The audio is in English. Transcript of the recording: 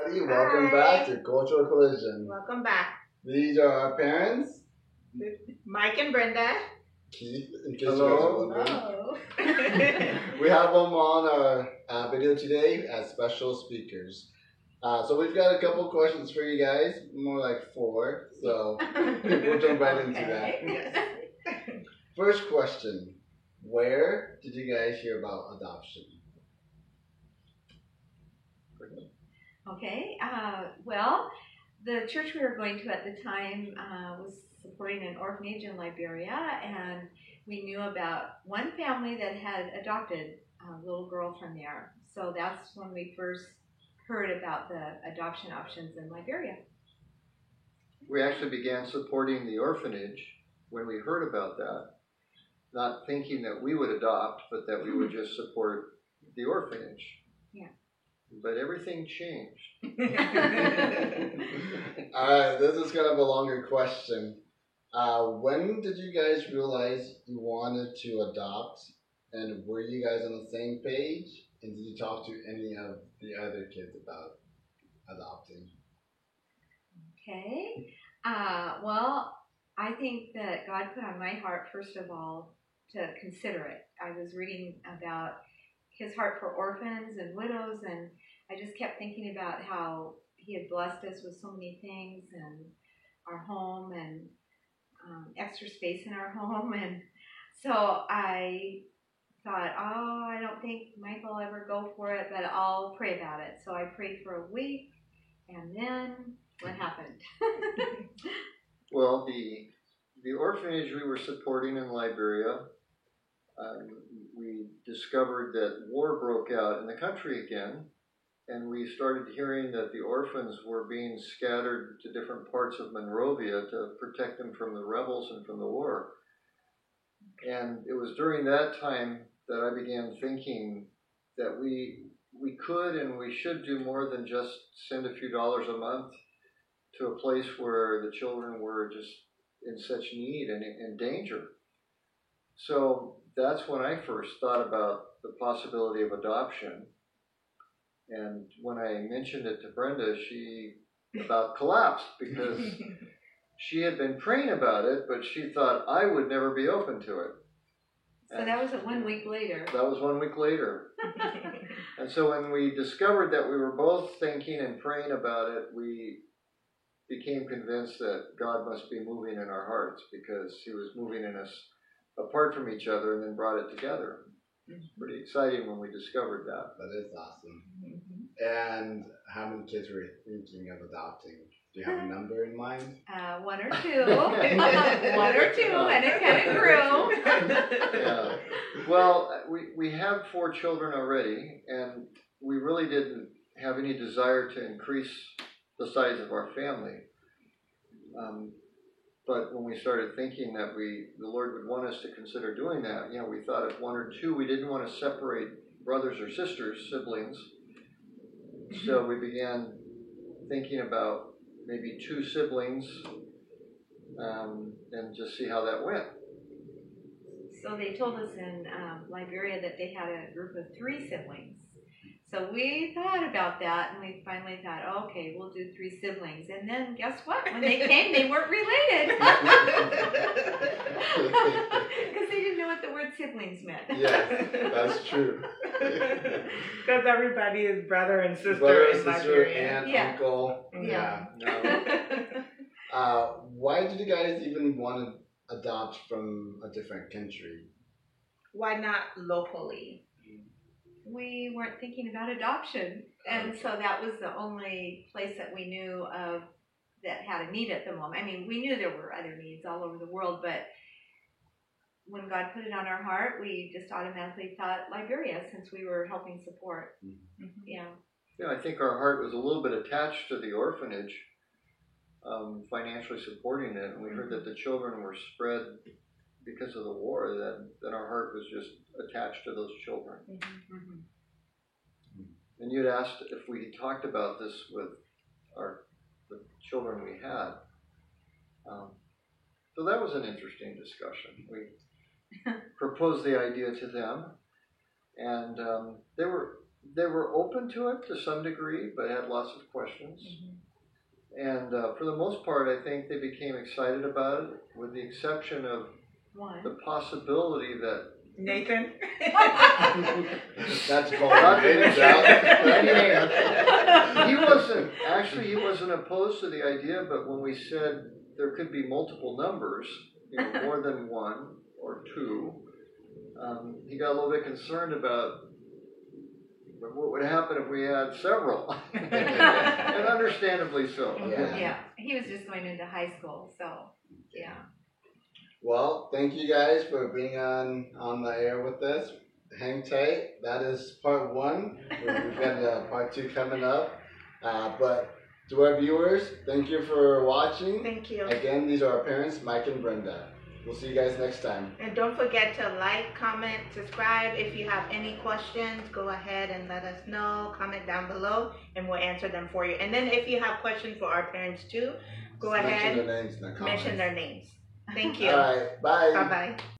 Welcome back to Cultural Collision. Welcome back. These are our parents, Mike and Brenda. Keith and case you guys are Hello. wondering. Oh. We have them on our video today as special speakers. So we've got a couple questions for you guys, more like 4. So we'll jump right into that. First question: where did you guys hear about adoption? Okay, well, the church we were going to at the time was supporting an orphanage in Liberia, and we knew about one family that had adopted a little girl from there. So that's when we first heard about the adoption options in Liberia. We actually began supporting the orphanage when we heard about that, not thinking that we would adopt, but that we would just support the orphanage. Yeah. But everything changed. Alright, this is kind of a longer question. When did you guys realize you wanted to adopt? And were you guys on the same page? And did you talk to any of the other kids about adopting? Okay, well, I think that God put on my heart, first of all, to consider it. I was reading about His heart for orphans and widows, and I just kept thinking about how He had blessed us with so many things, and our home, and extra space in our home, and so I thought, oh, I don't think Mike will ever go for it, but I'll pray about it. So I prayed for a week, and then what happened? Well, the orphanage we were supporting in Liberia, we discovered that war broke out in the country again, and we started hearing that the orphans were being scattered to different parts of Monrovia to protect them from the rebels and from the war. And it was during that time that I began thinking that we could and we should do more than just send a few dollars a month to a place where the children were just in such need and in danger. So that's when I first thought about the possibility of adoption. And when I mentioned it to Brenda, she about collapsed because she had been praying about it, but she thought I would never be open to it. So that was 1 week later. That was 1 week later. And so when we discovered that we were both thinking and praying about it, we became convinced that God must be moving in our hearts because He was moving in us apart from each other and then brought it together. It's pretty exciting when we discovered that. That is awesome. And how many kids were you thinking of adopting? Do you have a number in mind? 1 or 2. 1 or 2, and it kind of grew. Yeah. Well, we have 4 children already, and we really didn't have any desire to increase the size of our family. But when we started thinking that the Lord would want us to consider doing that, we thought of 1 or 2. We didn't want to separate brothers or sisters, siblings. So we began thinking about maybe 2 siblings and just see how that went. So they told us in Liberia that they had a group of 3 siblings. So we thought about that, and we finally thought, okay, we'll do 3 siblings. And then guess what? When they came, they weren't related. Because they didn't know what the word siblings meant. Yes, that's true. Because everybody is brother and sister Brother, in sister, Liberia. aunt, Yeah. uncle. Yeah. Why did you guys even want to adopt from a different country? Why not locally? We weren't thinking about adoption. And so that was the only place that we knew of that had a need at the moment. I mean, we knew there were other needs all over the world, but when God put it on our heart, we just automatically thought Liberia, since we were helping support. Yeah. Yeah, I think our heart was a little bit attached to the orphanage, financially supporting it, and we heard that the children were spread because of the war, then our heart was just attached to those children. And you'd asked if we talked about this with the children we had. So that was an interesting discussion. We proposed the idea to them, and they were they were open to it to some degree, but had lots of questions. And for the most part, I think they became excited about it, with the exception of the possibility that Nathan? That's called Nathan's out. He wasn't opposed to the idea, but when we said there could be multiple numbers, more than one or two, he got a little bit concerned about what would happen if we had several. And understandably so. Yeah, he was just going into high school, so yeah. Well, thank you guys for being on the air with us. Hang tight. That is part 1. We've got part 2 coming up. But to our viewers, thank you for watching. Thank you. Again, these are our parents, Mike and Brenda. We'll see you guys next time. And don't forget to like, comment, subscribe. If you have any questions, go ahead and let us know. Comment down below and we'll answer them for you. And then if you have questions for our parents too, go ahead. Mention their names in the comments. Mention their names. Thank you. All right. Bye. Bye-bye.